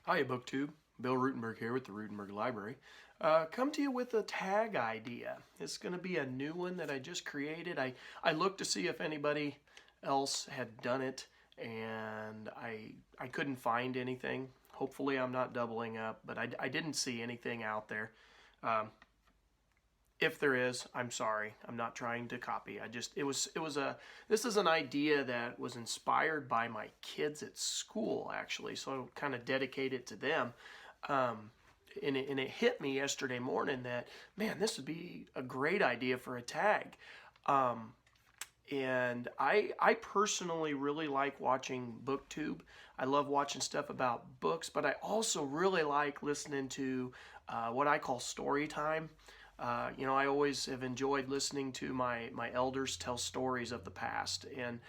Hi, BookTube. Bill Ruttenberg here with the Ruttenberg Library. Come to you with a tag idea. It's going to be a new one that I just created. I looked to see if anybody else had done it, and I couldn't find anything. Hopefully I'm not doubling up, but I didn't see anything out there. Um, if there is, I'm sorry. I'm not trying to copy. This is an idea that was inspired by my kids at school, actually. So I kind of dedicate it to them. Um, and it hit me yesterday morning that, man, this would be a great idea for a tag. Um, and I personally really like watching BookTube. I love watching stuff about books, but I also really like listening to what I call story time. I always have enjoyed listening to my elders tell stories of the past. And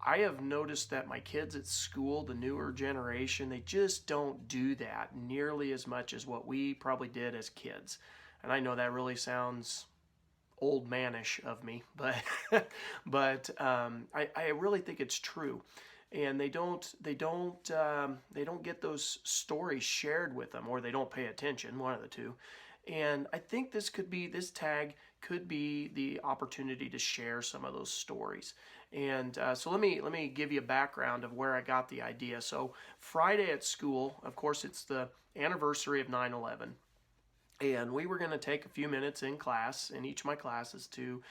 I have noticed that my kids at school, the newer generation, they just don't do that nearly as much as what we probably did as kids. And I know that really sounds old manish of me, but I really think it's true. And they don't get those stories shared with them, or they don't pay attention, one of the two. And I think this tag could be the opportunity to share some of those stories. And so let me give you a background of where I got the idea. So Friday at school, of course, it's the anniversary of 9/11. And we were going to take a few minutes in class, in each of my classes, to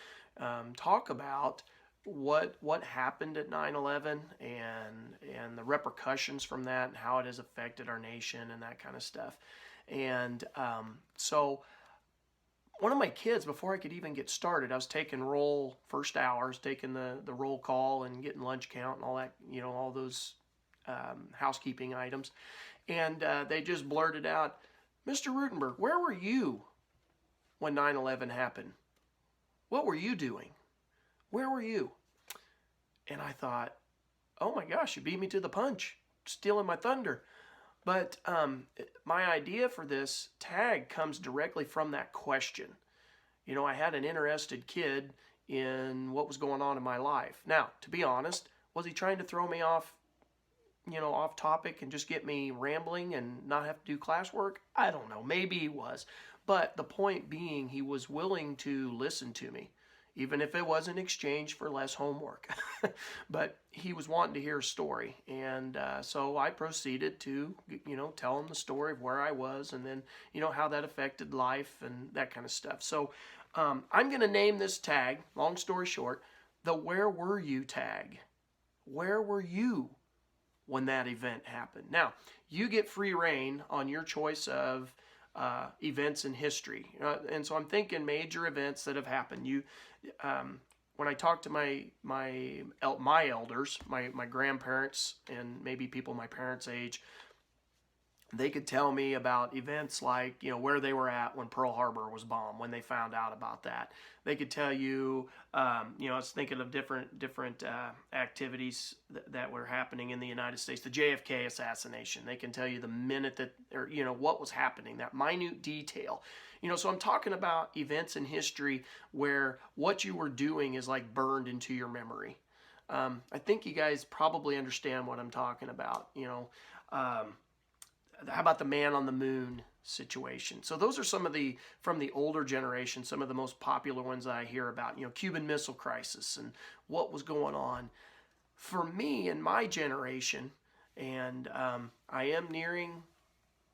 talk about what happened at 9/11 and the repercussions from that and how it has affected our nation and that kind of stuff. And so one of my kids, before I could even get started, I was taking roll first hours, taking the roll call and getting lunch count and all that, all those housekeeping items. And they just blurted out, "Mr. Rutenberg, where were you when 9/11 happened? What were you doing? Where were you?" And I thought, oh my gosh, you beat me to the punch, stealing my thunder. But my idea for this tag comes directly from that question. I had an interested kid in what was going on in my life. Now, to be honest, was he trying to throw me off, off topic and just get me rambling and not have to do classwork? I don't know. Maybe he was. But the point being, he was willing to listen to me, even if it was in exchange for less homework. But he was wanting to hear a story. And so I proceeded to, tell him the story of where I was and then, how that affected life and that kind of stuff. So I'm going to name this tag, long story short, the "Where Were You" tag. Where were you when that event happened? Now, you get free reign on your choice of events in history. And so I'm thinking major events that have happened. When I talk to my elders, my grandparents, and maybe people my parents' age, they could tell me about events like, where they were at when Pearl Harbor was bombed, when they found out about that. They could tell you, I was thinking of different activities that were happening in the United States. The JFK assassination. They can tell you the minute that, or what was happening, that minute detail. So I'm talking about events in history where what you were doing is like burned into your memory. I think you guys probably understand what I'm talking about. How about the man on the moon situation? So those are some of from the older generation, some of the most popular ones I hear about, Cuban Missile Crisis and what was going on. For me and my generation, and I am nearing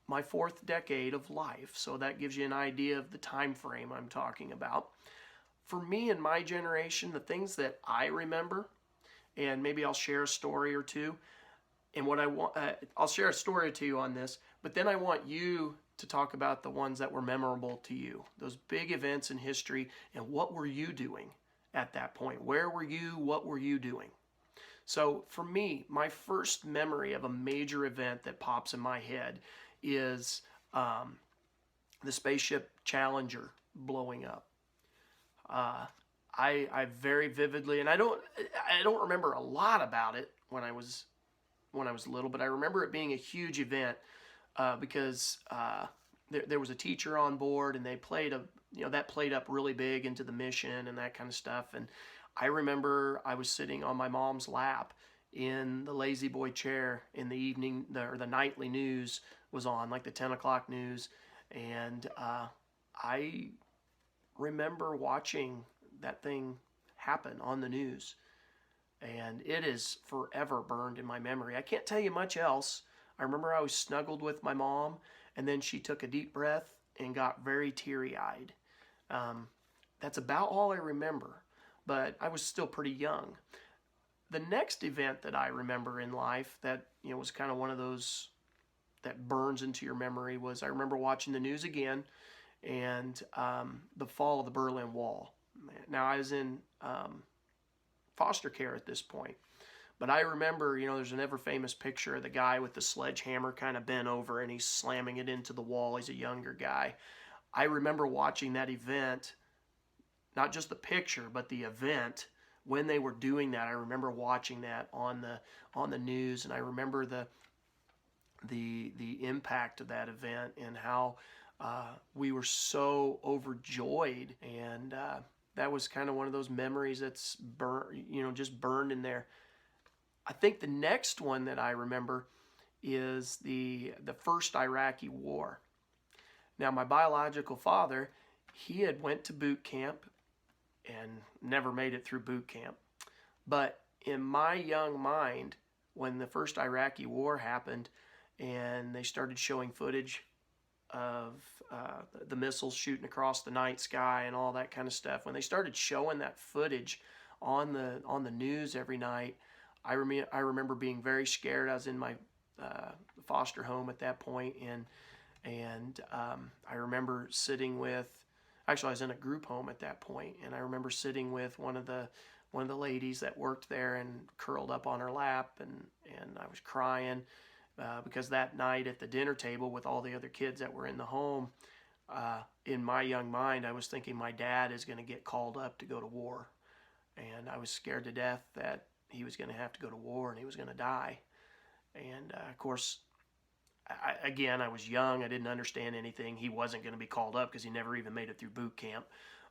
my fourth decade of life, so that gives you an idea of the time frame I'm talking about. For me and my generation, the things that I remember, and maybe I'll share a story or two, and what I want, I'll share a story to you on this, but then I want you to talk about the ones that were memorable to you, those big events in history, and what were you doing at that point? Where were you? What were you doing? So for me, my first memory of a major event that pops in my head is the spaceship Challenger blowing up. I very vividly, and I don't remember a lot about it when I was little, but I remember it being a huge event because there was a teacher on board, and they played that played up really big into the mission and that kind of stuff. And I remember I was sitting on my mom's lap, in the lazy boy chair in the evening, or the nightly news was on, like the 10 o'clock news. And I remember watching that thing happen on the news. And it is forever burned in my memory. I can't tell you much else. I remember I was snuggled with my mom, and then she took a deep breath and got very teary-eyed. That's about all I remember, but I was still pretty young. The next event that I remember in life that was kind of one of those that burns into your memory was, I remember watching the news again, and the fall of the Berlin Wall. Now, I was in foster care at this point, but I remember, there's an ever famous picture of the guy with the sledgehammer kind of bent over and he's slamming it into the wall. He's a younger guy. I remember watching that event, not just the picture, but the event when they were doing that. I remember watching that on the news, and I remember the impact of that event and how we were so overjoyed, and that was kind of one of those memories that's just burned in there. I think the next one that I remember is the first Iraqi war. Now, my biological father, he had went to boot camp and never made it through boot camp. But in my young mind, when the first Iraqi war happened and they started showing footage of the missiles shooting across the night sky and all that kind of stuff, when they started showing that footage on the news every night, I remember being very scared. I was in my foster home at that point, and I remember sitting with, actually I was in a group home at that point, and I remember sitting with one of the ladies that worked there and curled up on her lap, and I was crying because that night at the dinner table with all the other kids that were in the home, in my young mind I was thinking my dad is going to get called up to go to war, and I was scared to death that he was going to have to go to war and he was going to die. And of course, I was young. I didn't understand anything. He wasn't going to be called up because he never even made it through boot camp.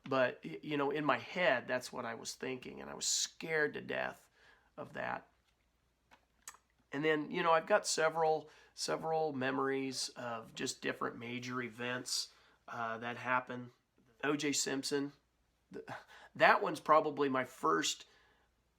But, in my head, that's what I was thinking, and I was scared to death of that. And then, I've got several memories of just different major events that happened. O.J. Simpson, that one's probably my first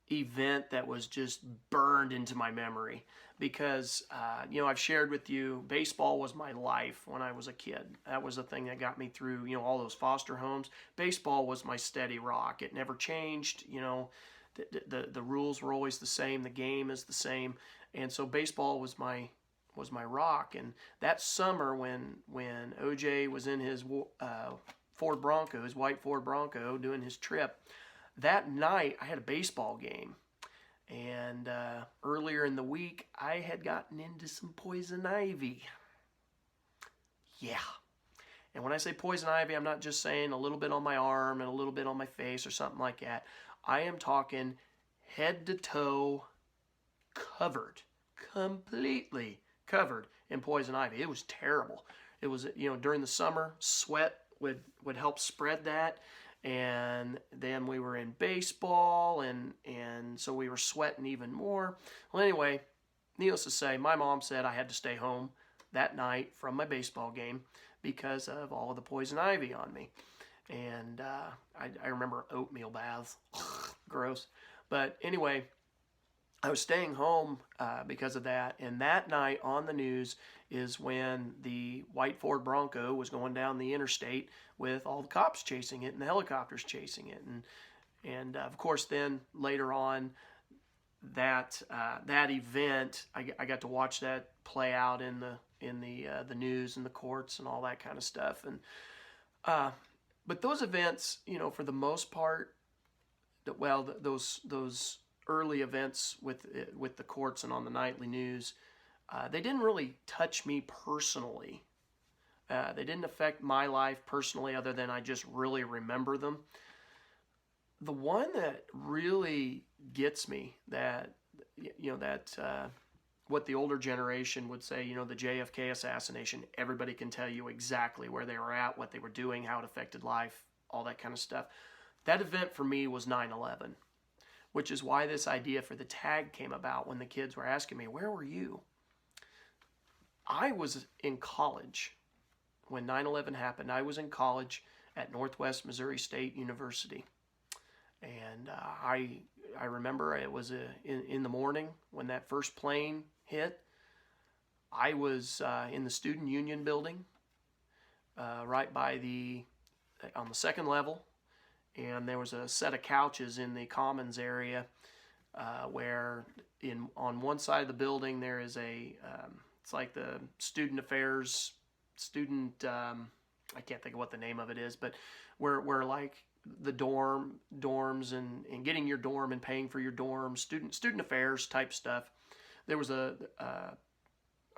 event that was just burned into my memory because, I've shared with you, baseball was my life when I was a kid. That was the thing that got me through, all those foster homes. Baseball was my steady rock. It never changed. The rules were always the same. The game is the same. And so baseball was my rock. And that summer when OJ was in his Ford Bronco, his white Ford Bronco, doing his trip, that night I had a baseball game. And earlier in the week, I had gotten into some poison ivy. Yeah. And when I say poison ivy, I'm not just saying a little bit on my arm and a little bit on my face or something like that. I am talking head to toe covered, completely covered in poison ivy. It was terrible. It was, during the summer, sweat would help spread that. And then we were in baseball, and so we were sweating even more. Well, anyway, needless to say, my mom said I had to stay home that night from my baseball game because of all of the poison ivy on me. And I remember oatmeal baths. Gross. But anyway, I was staying home because of that. And that night on the news is when the white Ford Bronco was going down the interstate with all the cops chasing it and the helicopters chasing it. And of course, then later on, that event, I got to watch that play out in the news and the courts and all that kind of stuff. And but those events, for the most part, those early events with the courts and on the nightly news, they didn't really touch me personally. They didn't affect my life personally, other than I just really remember them. The one that really gets me, that what the older generation would say, the JFK assassination, everybody can tell you exactly where they were at, what they were doing, how it affected life, all that kind of stuff. That event for me was 9/11. which is why this idea for the tag came about when the kids were asking me, where were you? I was in college when 9/11 happened. I was in college at Northwest Missouri State University. And I remember it was in the morning when that first plane hit. I was in the student union building right by on the second level. And there was a set of couches in the commons area where on one side of the building there is it's like the student affairs, I can't think of what the name of it is, but where like the dorms and getting your dorm and paying for your dorm, student affairs type stuff. There was a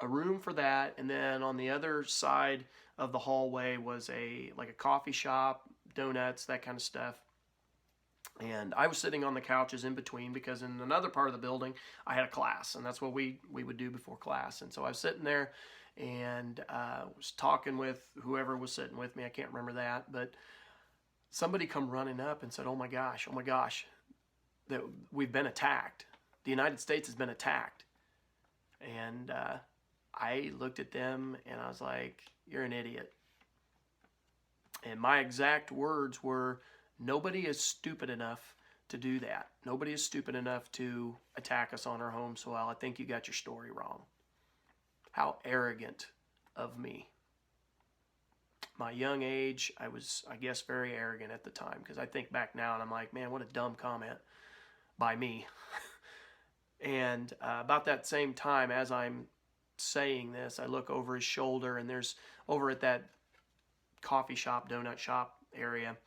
room for that, and then on the other side of the hallway was like a coffee shop, donuts, that kind of stuff. And I was sitting on the couches in between because in another part of the building I had a class, and that's what we would do before class. And so I was sitting there and was talking with whoever was sitting with me. I can't remember that, but somebody come running up and said, oh my gosh, that we've been attacked. The United States has been attacked. And I looked at them and I was like, you're an idiot. And my exact words were, nobody is stupid enough to do that. Nobody is stupid enough to attack us on our home soil. I think you got your story wrong. How arrogant of me. My young age, I was, I guess, very arrogant at the time, because I think back now and I'm like, man, what a dumb comment by me. And about that same time, as I'm saying this, I look over his shoulder, and there's, over at that coffee shop, donut shop area,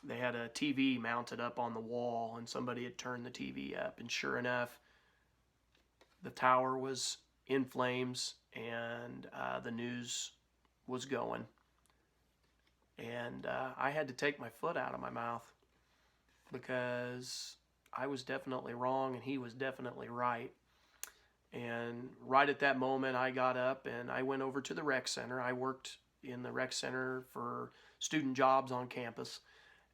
they had a TV mounted up on the wall, and somebody had turned the TV up, and sure enough, the tower was in flames, and the news was going. And I had to take my foot out of my mouth, because I was definitely wrong and he was definitely right. And right at that moment, I got up and I went over to the rec center. I worked in the rec center for student jobs on campus.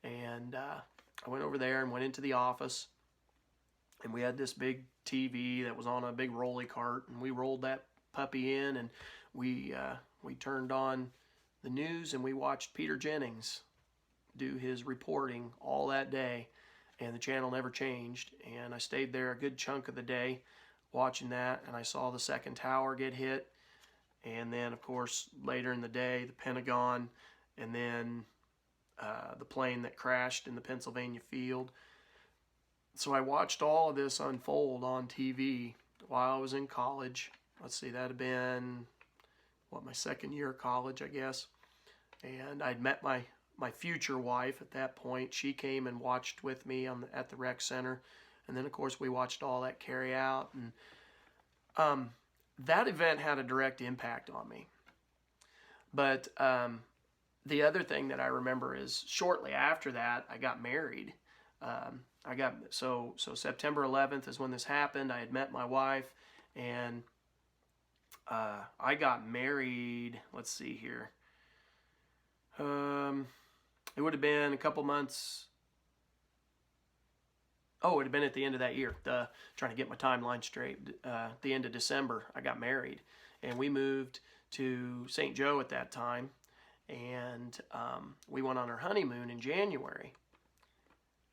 And I went over there and went into the office. And we had this big TV that was on a big rolly cart. And we rolled that puppy in, and we turned on the news, and we watched Peter Jennings do his reporting all that day. And the channel never changed. And I stayed there a good chunk of the day watching that. And I saw the second tower get hit. And then, of course, later in the day, the Pentagon. And then the plane that crashed in the Pennsylvania field. So I watched all of this unfold on TV while I was in college. Let's see, that had been, my second year of college, I guess. And I'd met my future wife at that point. She came and watched with me at the rec center. And then, of course, we watched all that carry out. And that event had a direct impact on me. But the other thing that I remember is shortly after that, I got married. So September 11th is when this happened. I had met my wife, and I got married, let's see here. It would have been a couple months. Oh, it would have been at the end of that year. Trying to get my timeline straight. At the end of December, I got married. And we moved to St. Joe at that time. And we went on our honeymoon in January.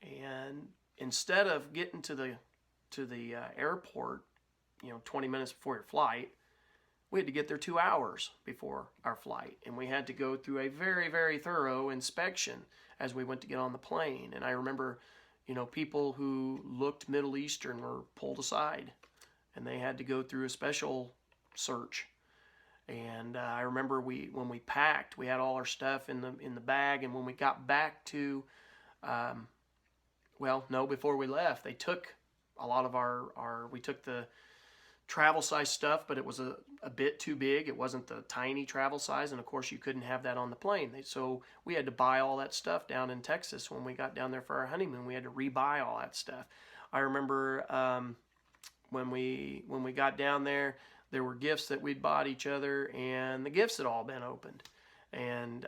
And instead of getting to the airport, 20 minutes before your flight, we had to get there 2 hours before our flight. And we had to go through a very, very thorough inspection as we went to get on the plane. And I remember, people who looked Middle Eastern were pulled aside, and they had to go through a special search. And I remember when we packed, we had all our stuff in the bag. And when we got back to, before we left, they took a lot of we took the travel size stuff, but it was a bit too big. It wasn't the tiny travel size, and of course you couldn't have that on the plane. So we had to buy all that stuff down in Texas when we got down there for our honeymoon. We had to rebuy all that stuff. I remember when we got down there were gifts that we'd bought each other, and the gifts had all been opened. And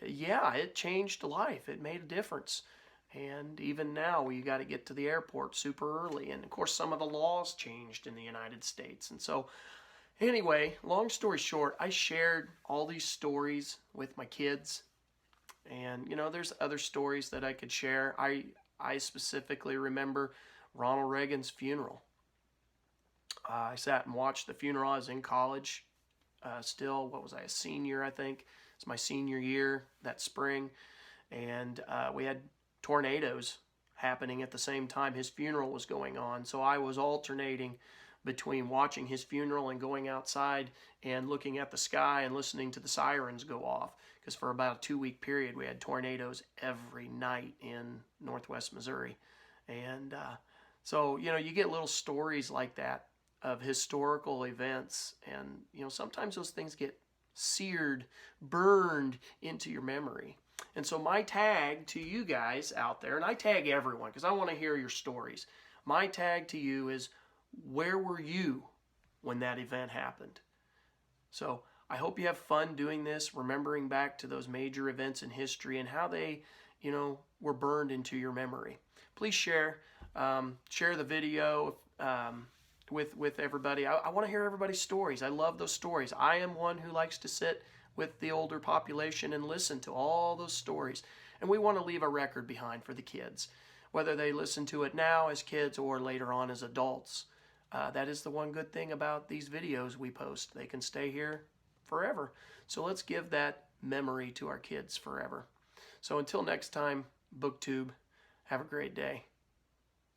it changed life. It made a difference. And even now, you got to get to the airport super early. And of course, some of the laws changed in the United States. And so, anyway, long story short, I shared all these stories with my kids. And, you know, there's other stories that I could share. I specifically remember Ronald Reagan's funeral. I sat and watched the funeral. I was in college still. What was I, a senior, I think? It's my senior year that spring. And we had tornadoes happening at the same time his funeral was going on. So I was alternating between watching his funeral and going outside and looking at the sky and listening to the sirens go off. Because for about a 2-week period, we had tornadoes every night in northwest Missouri. And so, you know, you get little stories like that of historical events. And, you know, sometimes those things get seared, burned into your memory. And so my tag to you guys out there, and I tag everyone because I want to hear your stories. My tag to you is, where were you when that event happened? So I hope you have fun doing this, remembering back to those major events in history and how they, you know, were burned into your memory. Please share the video with everybody. I want to hear everybody's stories. I love those stories. I am one who likes to sit with the older population and listen to all those stories. And we want to leave a record behind for the kids, whether they listen to it now as kids or later on as adults. That is the one good thing about these videos we post. They can stay here forever. So let's give that memory to our kids forever. So until next time, BookTube, have a great day.